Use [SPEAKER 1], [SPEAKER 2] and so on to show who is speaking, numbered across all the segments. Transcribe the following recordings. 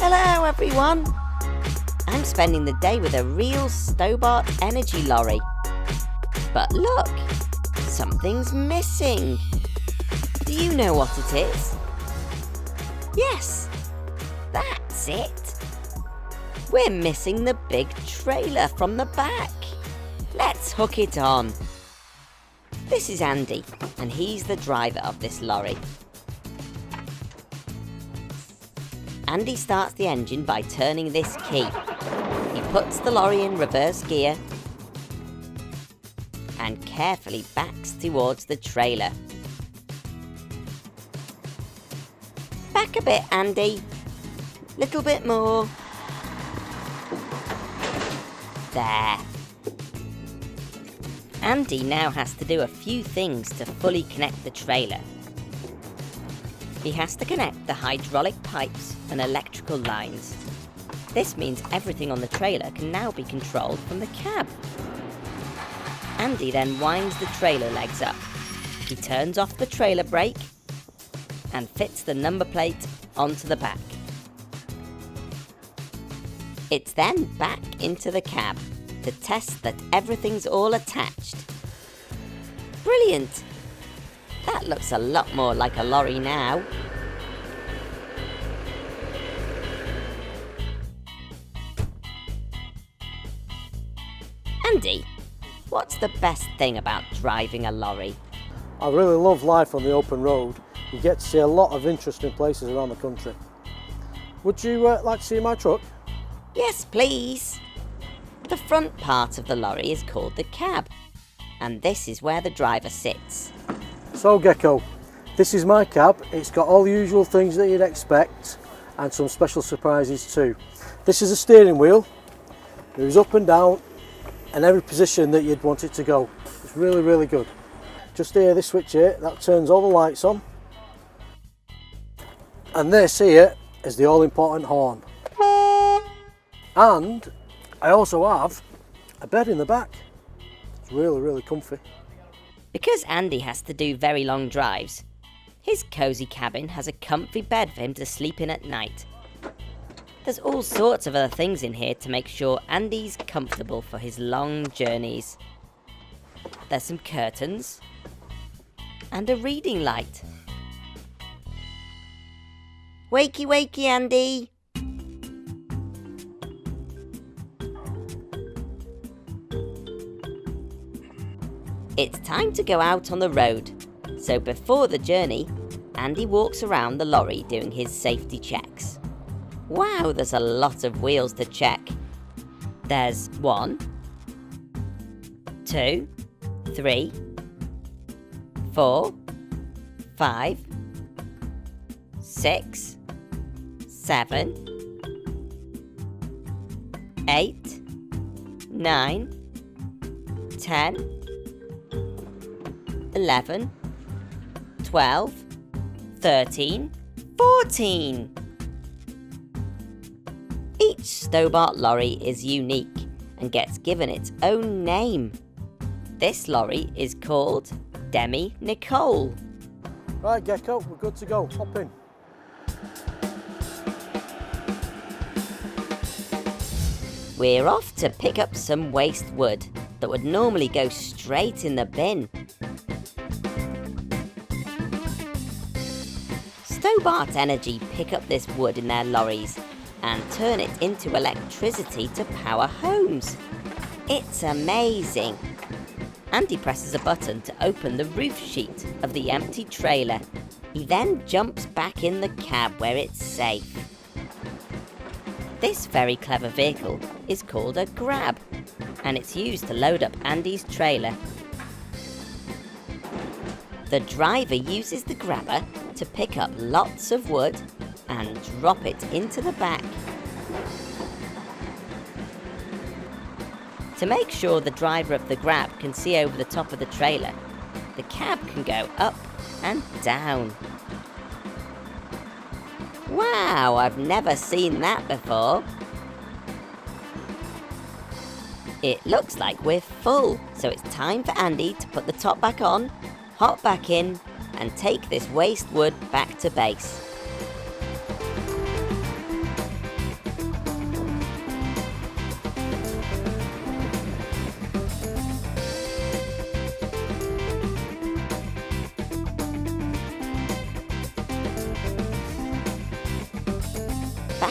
[SPEAKER 1] Hello everyone! I'm spending the day with a real Stobart Energy lorry. But look! Something's missing! Do you know what it is? Yes! That's it! We're missing the big trailer from the back. Let's hook it on. This is Andy, and he's the driver of this lorry. Andy starts the engine by turning this key. He puts the lorry in reverse gear and carefully backs towards the trailer. Back a bit, Andy. Little bit more. There. Andy now has to do a few things to fully connect the trailer. He has to connect the hydraulic pipes and electrical lines. This means everything on the trailer can now be controlled from the cab. Andy then winds the trailer legs up. He turns off the trailer brake and fits the number plate onto the back. It's then back into the cab to test that everything's all attached. Brilliant! That looks a lot more like a lorry now. Andy, what's the best thing about driving a lorry?
[SPEAKER 2] I really love life on the open road. You get to see a lot of interesting places around the country. Would you like to see my truck?
[SPEAKER 1] Yes, please. The front part of the lorry is called the cab, and this is where the driver sits.
[SPEAKER 2] So Gecko, this is my cab. It's got all the usual things that you'd expect and some special surprises too. This is a steering wheel. It moves up and down and every position that you'd want it to go. It's really, really good. Just here, this switch here, that turns all the lights on. And this here is the all-important horn. And I also have a bed in the back. It's really, really comfy.
[SPEAKER 1] Because Andy has to do very long drives, his cosy cabin has a comfy bed for him to sleep in at night. There's all sorts of other things in here to make sure Andy's comfortable for his long journeys. There's some curtains and a reading light. Wakey wakey, Andy! It's time to go out on the road, so before the journey, Andy walks around the lorry doing his safety checks. Wow, there's a lot of wheels to check. There's 1, 2, 3, 4, 5, 6, 7, 8, 9, 10, 11, 12, 13, 14. Each Stobart lorry is unique and gets given its own name. This lorry is called Demi Nicole.
[SPEAKER 2] Right Gecko, we're good to go. Hop in.
[SPEAKER 1] We're off to pick up some waste wood that would normally go straight in the bin. Stobart Energy pick up this wood in their lorries and turn it into electricity to power homes. It's amazing. Andy presses a button to open the roof sheet of the empty trailer. He then jumps back in the cab where it's safe. This very clever vehicle is called a grab, and it's used to load up Andy's trailer. The driver uses the grabber to pick up lots of wood and drop it into the back. To make sure the driver of the grab can see over the top of the trailer, the cab can go up and down. Wow, I've never seen that before. It looks like we're full, so it's time for Andy to put the top back on, hop back in, and take this waste wood back to base.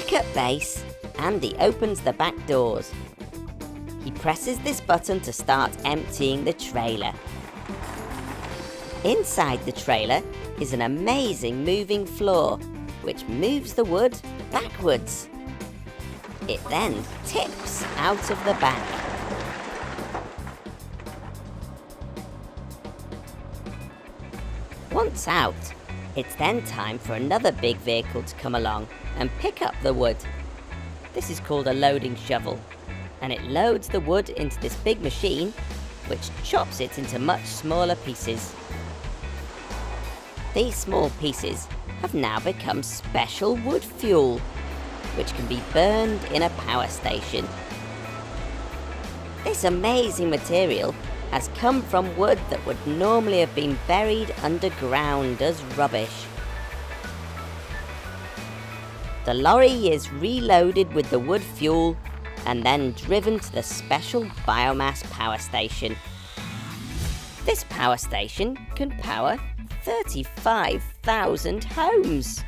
[SPEAKER 1] Back at base, Andy opens the back doors. He presses this button to start emptying the trailer. Inside the trailer is an amazing moving floor, which moves the wood backwards. It then tips out of the back. Once out, it's then time for another big vehicle to come along and pick up the wood. This is called a loading shovel, and it loads the wood into this big machine, which chops it into much smaller pieces. These small pieces have now become special wood fuel, which can be burned in a power station. This amazing material has come from wood that would normally have been buried underground as rubbish. The lorry is reloaded with the wood fuel and then driven to the special biomass power station. This power station can power 35,000 homes.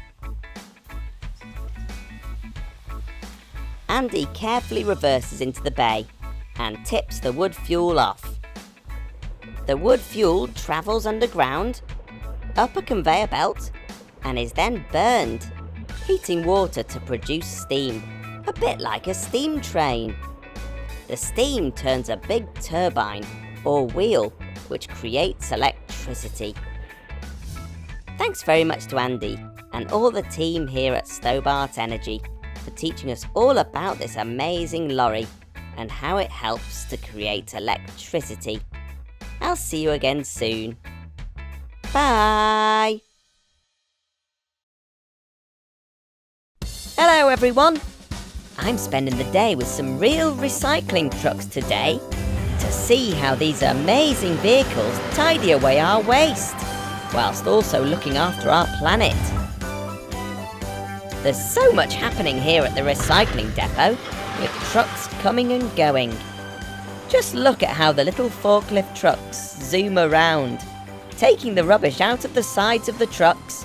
[SPEAKER 1] Andy carefully reverses into the bay and tips the wood fuel off. The wood fuel travels underground, up a conveyor belt, and is then burned, heating water to produce steam, a bit like a steam train. The steam turns a big turbine, or wheel, which creates electricity. Thanks very much to Andy and all the team here at Stobart Energy for teaching us all about this amazing lorry and how it helps to create electricity. I'll see you again soon. Bye! Hello everyone! I'm spending the day with some real recycling trucks today to see how these amazing vehicles tidy away our waste, whilst also looking after our planet. There's so much happening here at the recycling depot, with trucks coming and going. Just look at how the little forklift trucks zoom around, taking the rubbish out of the sides of the trucks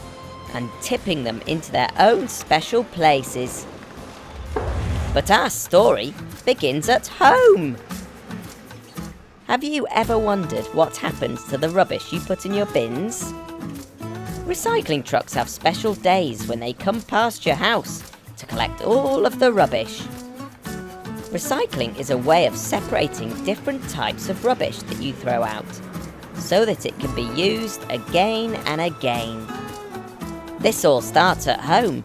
[SPEAKER 1] and tipping them into their own special places. But our story begins at home. Have you ever wondered what happens to the rubbish you put in your bins? Recycling trucks have special days when they come past your house to collect all of the rubbish. Recycling is a way of separating different types of rubbish that you throw out, so that it can be used again and again. This all starts at home,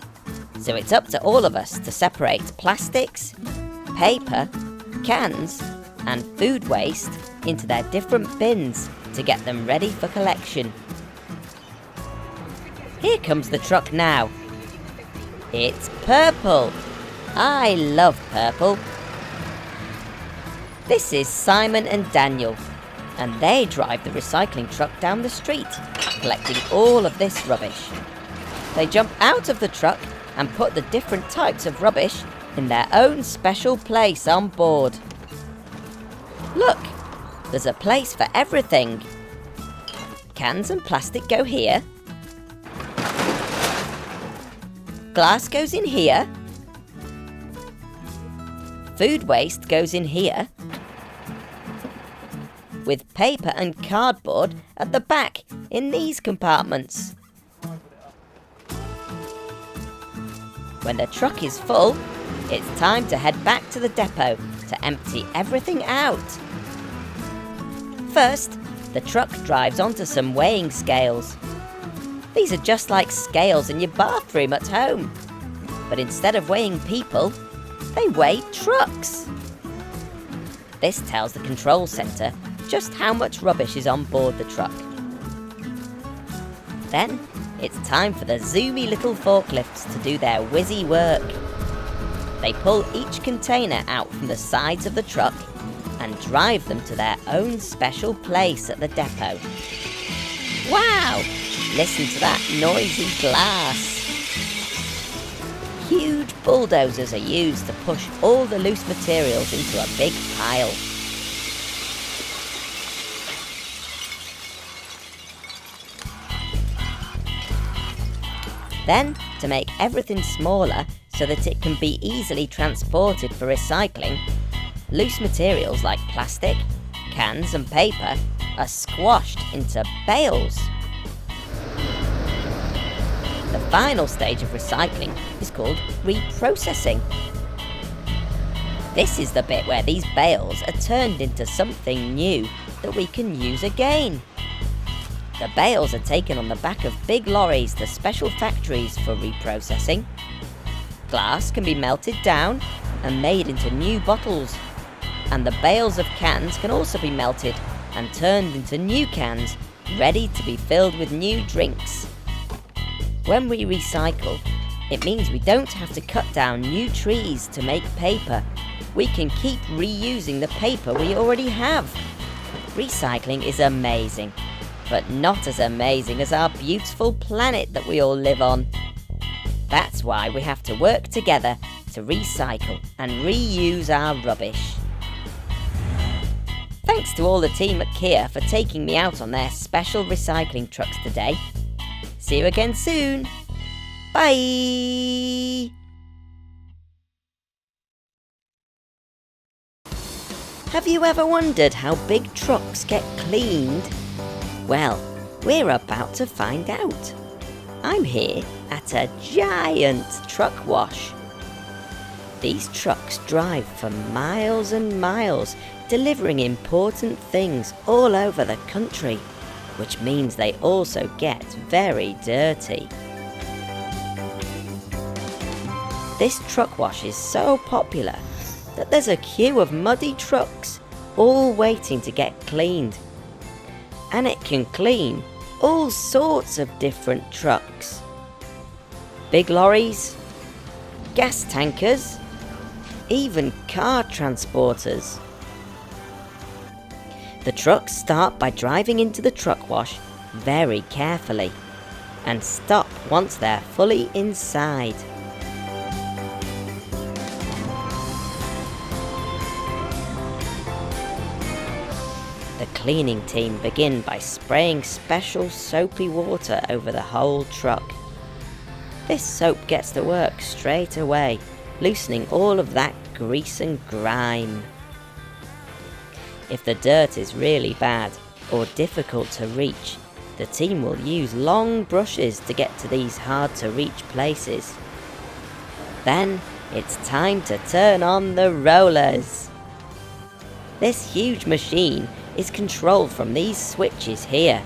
[SPEAKER 1] so it's up to all of us to separate plastics, paper, cans, and food waste into their different bins to get them ready for collection. Here comes the truck now. It's purple. I love purple. This is Simon and Daniel, and they drive the recycling truck down the street, collecting all of this rubbish. They jump out of the truck and put the different types of rubbish in their own special place on board. Look, there's a place for everything. Cans and plastic go here. Glass goes in here. Food waste goes in here. With paper and cardboard at the back in these compartments. When the truck is full, it's time to head back to the depot to empty everything out. First, the truck drives onto some weighing scales. These are just like scales in your bathroom at home, but instead of weighing people, they weigh trucks. This tells the control centre just how much rubbish is on board the truck. Then, it's time for the zoomy little forklifts to do their whizzy work. They pull each container out from the sides of the truck and drive them to their own special place at the depot. Wow! Listen to that noisy glass. Huge bulldozers are used to push all the loose materials into a big pile. Then, to make everything smaller so that it can be easily transported for recycling, loose materials like plastic, cans and paper are squashed into bales. The final stage of recycling is called reprocessing. This is the bit where these bales are turned into something new that we can use again. The bales are taken on the back of big lorries to special factories for reprocessing. Glass can be melted down and made into new bottles, and the bales of cans can also be melted and turned into new cans, ready to be filled with new drinks. When we recycle, it means we don't have to cut down new trees to make paper. We can keep reusing the paper we already have. Recycling is amazing, but not as amazing as our beautiful planet that we all live on. That's why we have to work together to recycle and reuse our rubbish. Thanks to all the team at Kia for taking me out on their special recycling trucks today. See you again soon. Bye! Have you ever wondered how big trucks get cleaned? Well, we're about to find out. I'm here at a giant truck wash. These trucks drive for miles and miles, delivering important things all over the country, which means they also get very dirty. This truck wash is so popular that there's a queue of muddy trucks all waiting to get cleaned. And it can clean all sorts of different trucks. Big lorries, gas tankers, even car transporters. The trucks start by driving into the truck wash very carefully and stop once they're fully inside. The cleaning team begin by spraying special soapy water over the whole truck. This soap gets to work straight away, loosening all of that grease and grime. If the dirt is really bad or difficult to reach, the team will use long brushes to get to these hard to reach places. Then it's time to turn on the rollers. This huge machine is controlled from these switches here.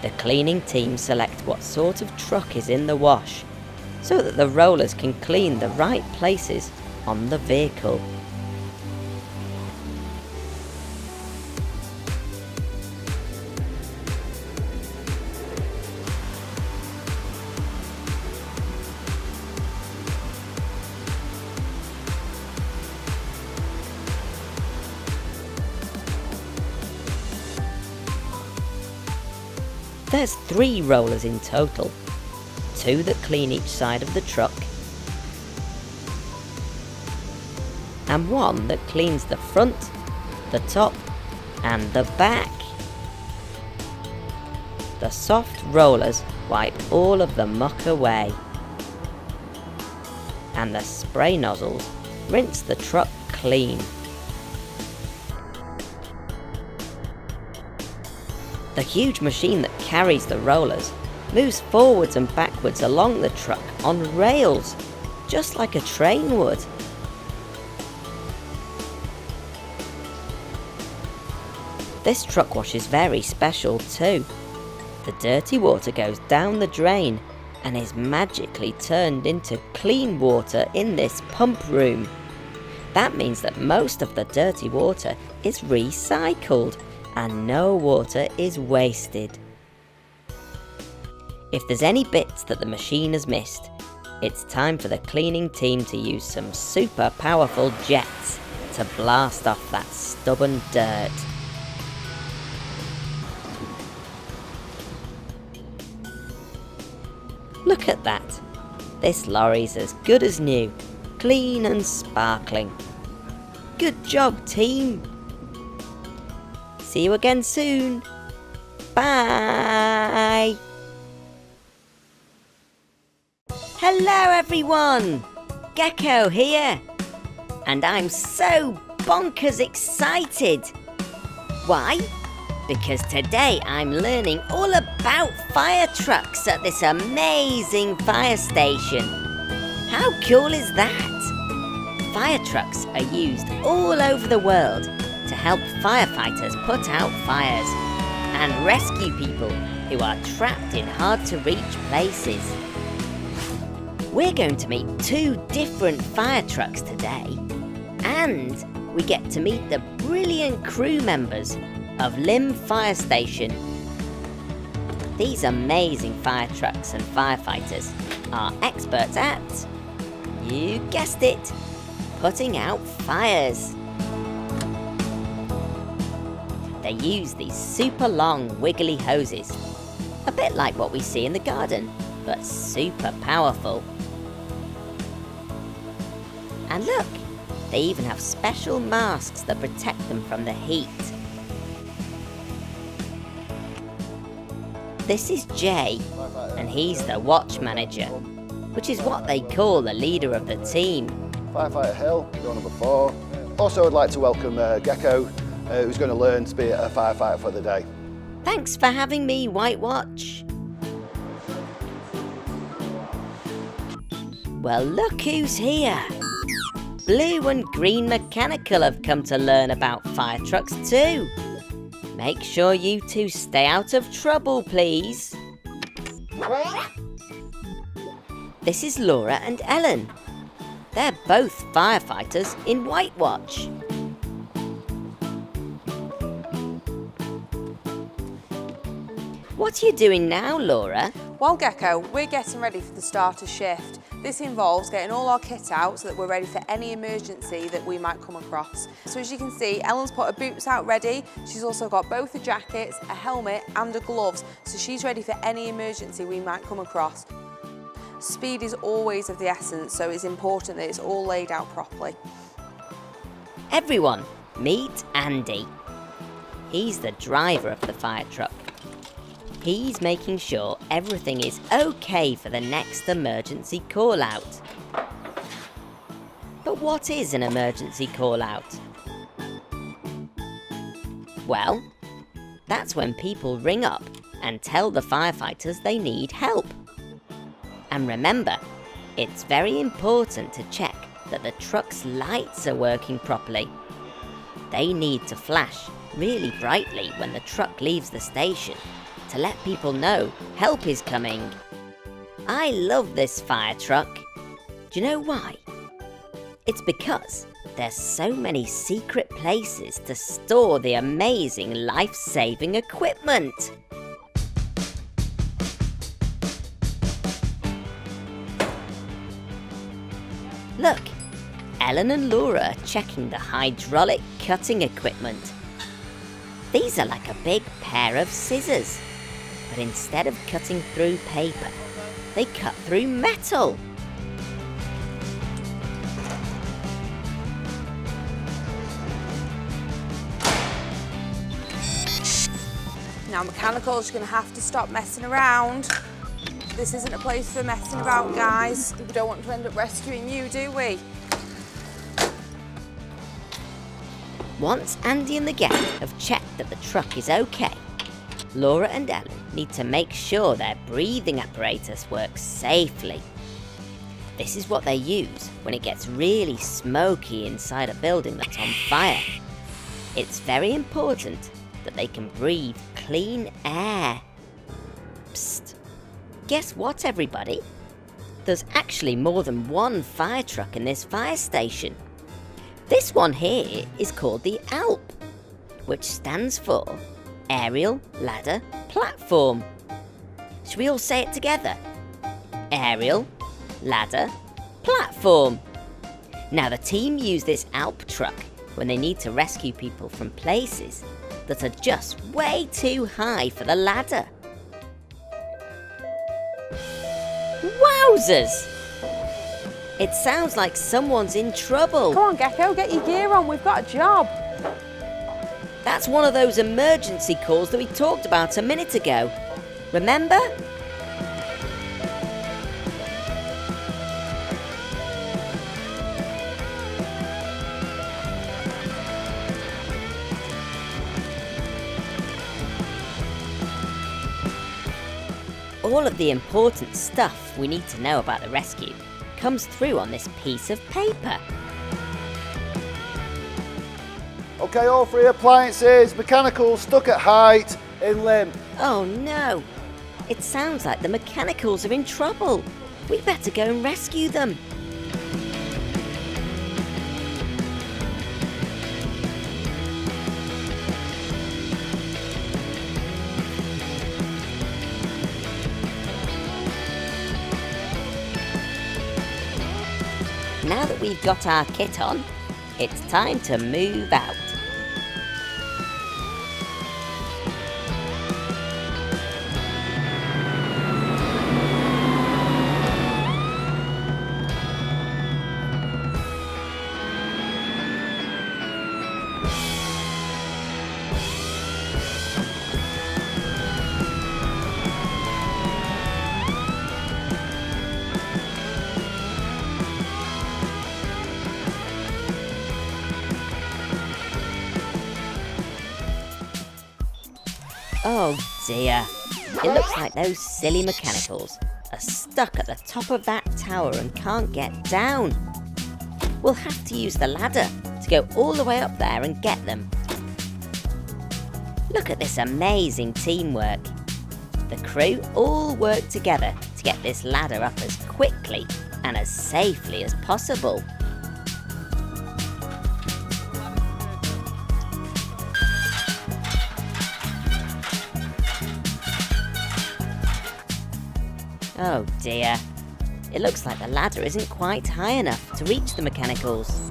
[SPEAKER 1] The cleaning team select what sort of truck is in the wash, so that the rollers can clean the right places on the vehicle. There's 3 rollers in total, 2 that clean each side of the truck, and 1 that cleans the front, the top, and the back. The soft rollers wipe all of the muck away, and the spray nozzles rinse the truck clean. The huge machine that carries the rollers moves forwards and backwards along the truck on rails, just like a train would. This truck wash is very special too. The dirty water goes down the drain and is magically turned into clean water in this pump room. That means that most of the dirty water is recycled and no water is wasted. If there's any bits that the machine has missed, it's time for the cleaning team to use some super powerful jets to blast off that stubborn dirt. Look at that! This lorry's as good as new, clean and sparkling. Good job, team! See you again soon. Bye! Hello everyone! Gecko here, and I'm so bonkers excited. Why? Because today I'm learning all about fire trucks at this amazing fire station. How cool is that? Fire trucks are used all over the world to help firefighters put out fires and rescue people who are trapped in hard-to-reach places. We're going to meet 2 different fire trucks today, and we get to meet the brilliant crew members of Lim Fire Station. These amazing fire trucks and firefighters are experts at, you guessed it, putting out fires. They use these super long wiggly hoses, a bit like what we see in the garden, but super powerful. And look, they even have special masks that protect them from the heat. This is Jay, and he's the watch manager, which is what they call the leader of the team.
[SPEAKER 3] Firefighter Hill, door number 4. Also, I'd like to welcome Gecko, who's going to learn to be a firefighter for the day.
[SPEAKER 1] Thanks for having me, White Watch. Well, look who's here. Blue and Green Mechanical have come to learn about fire trucks too. Make sure you 2 stay out of trouble, please. This is Laura and Ellen. They're both firefighters in White Watch. What are you doing now, Laura?
[SPEAKER 4] Well, Gecko, we're getting ready for the starter shift. This involves getting all our kit out so that we're ready for any emergency that we might come across. So as you can see, Ellen's put her boots out ready. She's also got both the jackets, a helmet and the gloves, so she's ready for any emergency we might come across. Speed is always of the essence, so it's important that it's all laid out properly.
[SPEAKER 1] Everyone, meet Andy. He's the driver of the fire truck. He's making sure everything is okay for the next emergency call-out. But what is an emergency call-out? Well, that's when people ring up and tell the firefighters they need help. And remember, it's very important to check that the truck's lights are working properly. They need to flash really brightly when the truck leaves the station to let people know help is coming. I love this fire truck. Do you know why? It's because there's so many secret places to store the amazing life-saving equipment. Look, Ellen and Laura are checking the hydraulic cutting equipment. These are like a big pair of scissors, but instead of cutting through paper, they cut through metal.
[SPEAKER 4] Now mechanical's going to have to stop messing around. This isn't a place for messing about, guys. We don't want to end up rescuing you, do we?
[SPEAKER 1] Once Andy and the gang have checked that the truck is okay, Laura and Ellen need to make sure their breathing apparatus works safely. This is what they use when it gets really smoky inside a building that's on fire. It's very important that they can breathe clean air. Psst. Guess what, everybody? There's actually more than one fire truck in this fire station. This one here is called the ALP, which stands for Aerial Ladder Platform. Should we all say it together? Aerial Ladder Platform. Now the team use this ALP truck when they need to rescue people from places that are just way too high for the ladder. Wowzers! It sounds like someone's in trouble.
[SPEAKER 4] Come on, Gecko, get your gear on. We've got a job.
[SPEAKER 1] That's one of those emergency calls that we talked about a minute ago. Remember? All of the important stuff we need to know about the rescue comes through on this piece of paper.
[SPEAKER 3] Okay, all 3 appliances, mechanicals stuck at height, in limp.
[SPEAKER 1] Oh no! It sounds like the mechanicals are in trouble. We better go and rescue them. Now that we've got our kit on, it's time to move out. Oh dear, it looks like those silly mechanicals are stuck at the top of that tower and can't get down. We'll have to use the ladder to go all the way up there and get them. Look at this amazing teamwork. The crew all work together to get this ladder up as quickly and as safely as possible. Oh dear, it looks like the ladder isn't quite high enough to reach the mechanicals.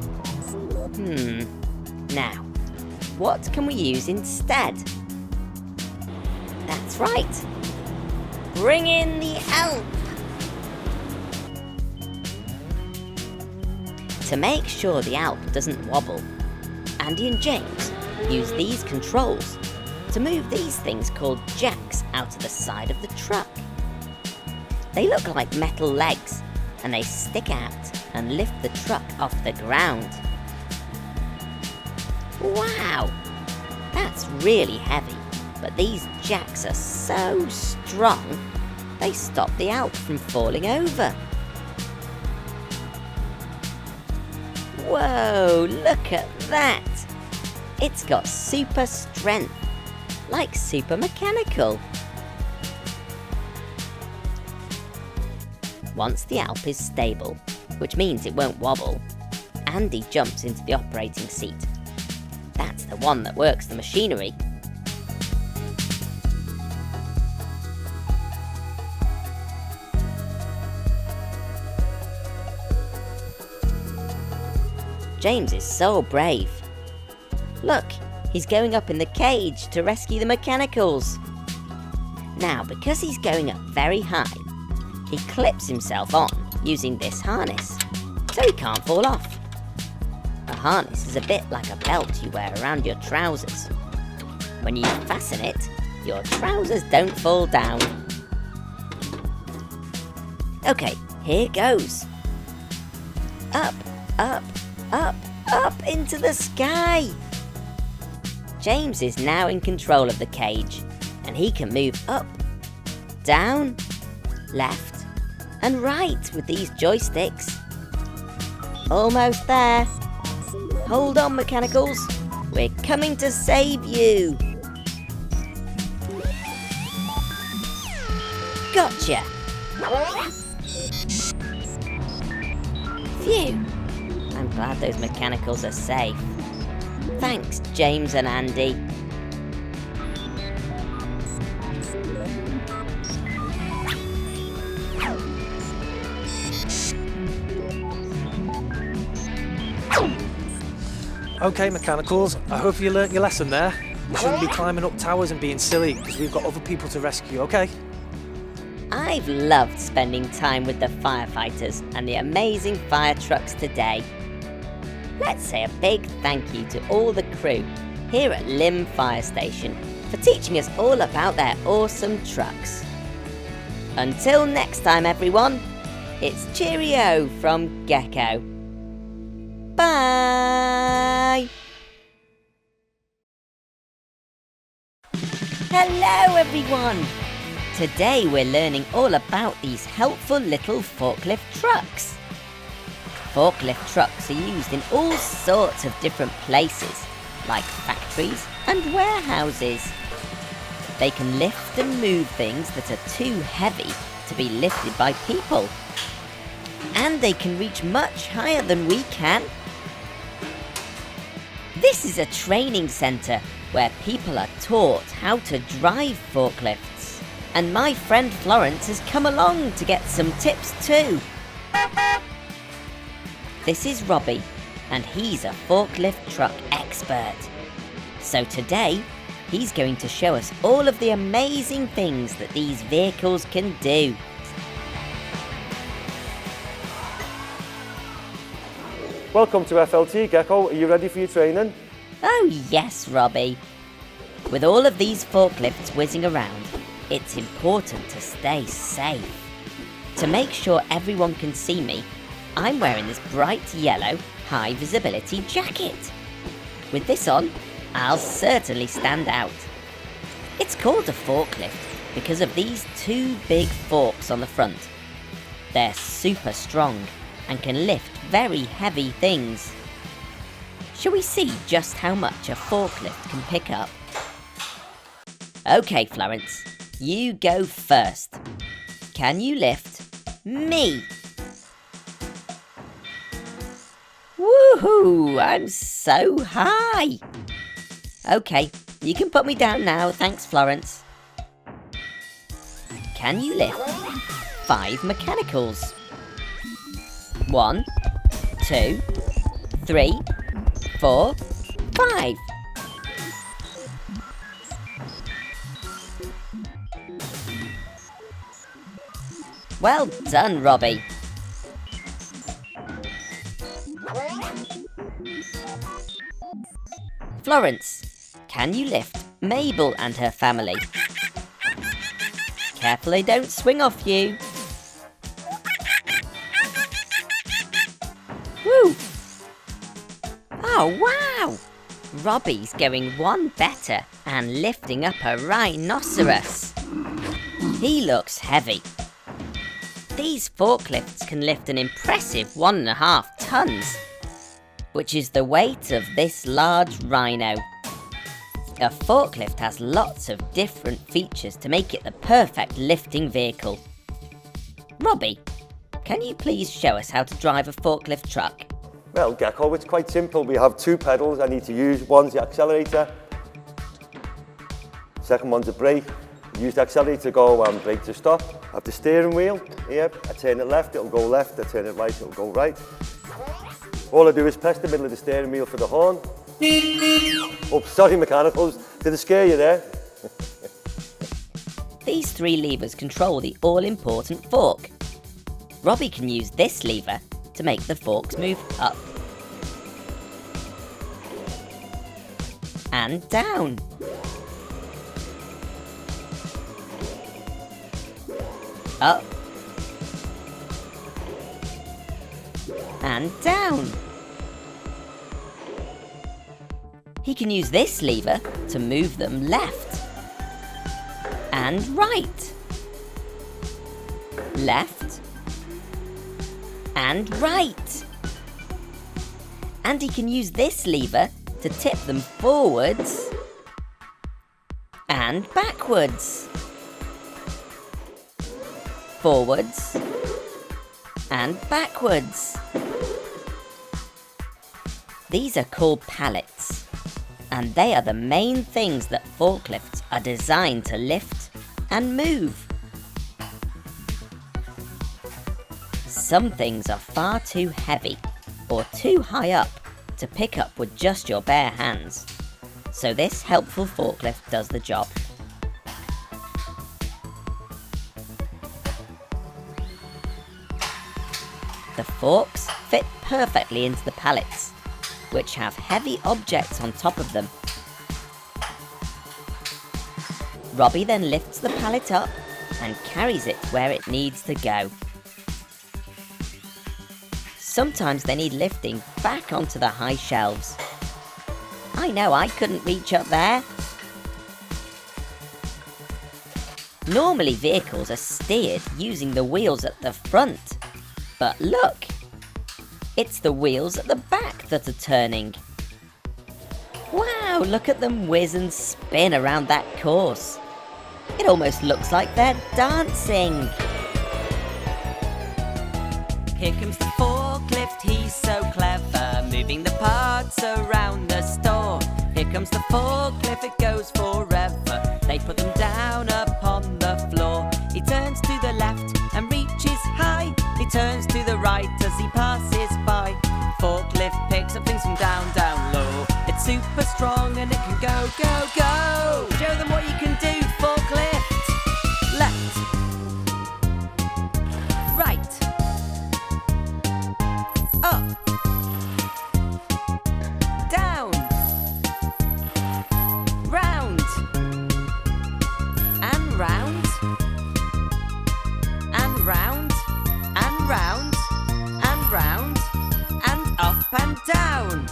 [SPEAKER 1] Now, what can we use instead? That's right, bring in the Alp! To make sure the Alp doesn't wobble, Andy and James use these controls to move these things called jacks out of the side of the truck. They look like metal legs, and they stick out and lift the truck off the ground. Wow, that's really heavy, but these jacks are so strong, they stop the Alp from falling over. Whoa, look at that! It's got super strength, like super mechanical. Once the Alp is stable, which means it won't wobble, Andy jumps into the operating seat. That's the one that works the machinery. James is so brave. Look, he's going up in the cage to rescue the mechanicals. Now, because he's going up very high, he clips himself on using this harness, so he can't fall off. A harness is a bit like a belt you wear around your trousers. When you fasten it, your trousers don't fall down. Okay, here goes. Up, up, up, up into the sky! James is now in control of the cage, and he can move up, down, left, and right with these joysticks. Almost there. Hold on, mechanicals. We're coming to save you. Gotcha. Phew. I'm glad those mechanicals are safe. Thanks, James and Andy.
[SPEAKER 5] Okay, mechanicals, I hope you learnt your lesson there. You shouldn't be climbing up towers and being silly, because we've got other people to rescue, okay?
[SPEAKER 1] I've loved spending time with the firefighters and the amazing fire trucks today. Let's say a big thank you to all the crew here at Lim Fire Station for teaching us all about their awesome trucks. Until next time, everyone, it's cheerio from Gecko. Bye! Hello, everyone! Today we're learning all about these helpful little forklift trucks. Forklift trucks are used in all sorts of different places, like factories and warehouses. They can lift and move things that are too heavy to be lifted by people. And they can reach much higher than we can. This is a training centre where people are taught how to drive forklifts. And my friend Florence has come along to get some tips too. This is Robbie, and he's a forklift truck expert. So today, he's going to show us all of the amazing things that these vehicles can do.
[SPEAKER 6] Welcome to FLT, Gecko. Are you ready for your training?
[SPEAKER 1] Oh yes, Robbie. With all of these forklifts whizzing around, it's important to stay safe. To make sure everyone can see me, I'm wearing this bright yellow, high visibility jacket. With this on, I'll certainly stand out. It's called a forklift because of these two big forks on the front. They're super strong and can lift very heavy things. Shall we see just how much a forklift can pick up? Okay, Florence, you go first. Can you lift me? Woohoo! I'm so high! Okay, you can put me down now, thanks, Florence. Can you lift 5 mechanicals? 1, 2, 3, 4, 5. Well done, Robbie. Florence, can you lift Mabel and her family? Careful they don't swing off you. Woo! Oh wow! Robbie's going one better and lifting up a rhinoceros. He looks heavy. These forklifts can lift an impressive 1.5 tons, which is the weight of this large rhino. A forklift has lots of different features to make it the perfect lifting vehicle. Robbie, can you please show us how to drive a forklift truck?
[SPEAKER 6] Well, Gecko, it's quite simple. We have 2 pedals I need to use. One's the accelerator. Second one's a brake. Use the accelerator to go and brake to stop. I have the steering wheel here. I turn it left, it'll go left. I turn it right, it'll go right. All I do is press the middle of the steering wheel for the horn. Oh, sorry, mechanicals. Did I scare you there?
[SPEAKER 1] These 3 levers control the all-important fork. Robbie can use this lever to make the forks move up and down. Up and down. He can use this lever to move them left and right, left and right. And he can use this lever to tip them forwards and backwards. Forwards and backwards. These are called pallets, and they are the main things that forklifts are designed to lift and move. Some things are far too heavy or too high up to pick up with just your bare hands, so this helpful forklift does the job. The forks fit perfectly into the pallets, which have heavy objects on top of them. Robbie then lifts the pallet up and carries it where it needs to go. Sometimes they need lifting back onto the high shelves. I know I couldn't reach up there. Normally vehicles are steered using the wheels at the front, but look, it's the wheels at the back that are turning. Wow, look at them whiz and spin around that course. It almost looks like they're dancing. Here comes the forklift, he's so clever, moving the parts around the store. Here comes the forklift, it goes forever. They put them down upon the floor. He turns to the left and reaches high. He turns to the right as he passes by. Forklift picks up things from down, down low. It's super strong and it can go, go, go. Show them what you can do, forklift. Left. Right. Up. Down. Round. And round. And round. And round. And round. And up and down.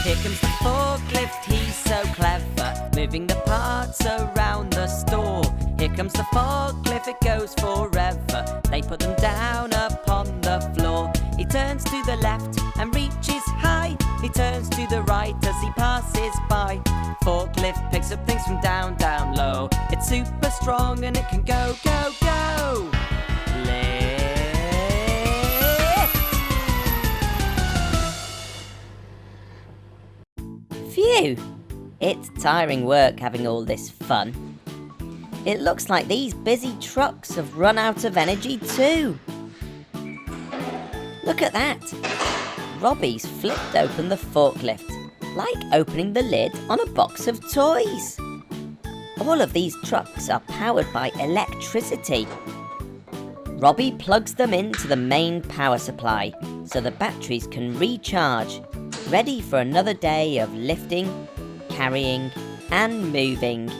[SPEAKER 1] Here comes the forklift, he's so clever, moving the parts around the store. Here comes the forklift, it goes forever. They put them down upon the floor. He turns to the left and reaches high. He turns to the right as he passes by. Forklift picks up things from down, down low. It's super strong and it can go, go, go. Phew! It's tiring work having all this fun. It looks like these busy trucks have run out of energy too. Look at that! Robbie's flipped open the forklift, like opening the lid on a box of toys. All of these trucks are powered by electricity. Robbie plugs them into the main power supply so the batteries can recharge, ready for another day of lifting, carrying and moving.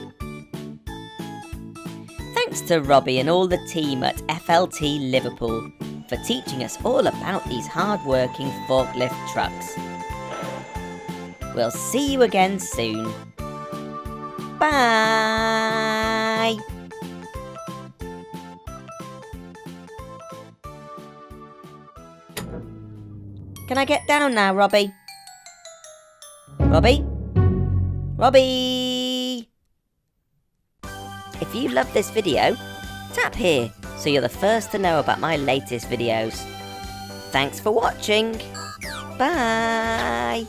[SPEAKER 1] Thanks to Robbie and all the team at FLT Liverpool for teaching us all about these hard-working forklift trucks. We'll see you again soon. Bye! Can I get down now, Robbie? Robbie? Robbie! If you love this video, tap here so you're the first to know about my latest videos. Thanks for watching. Bye!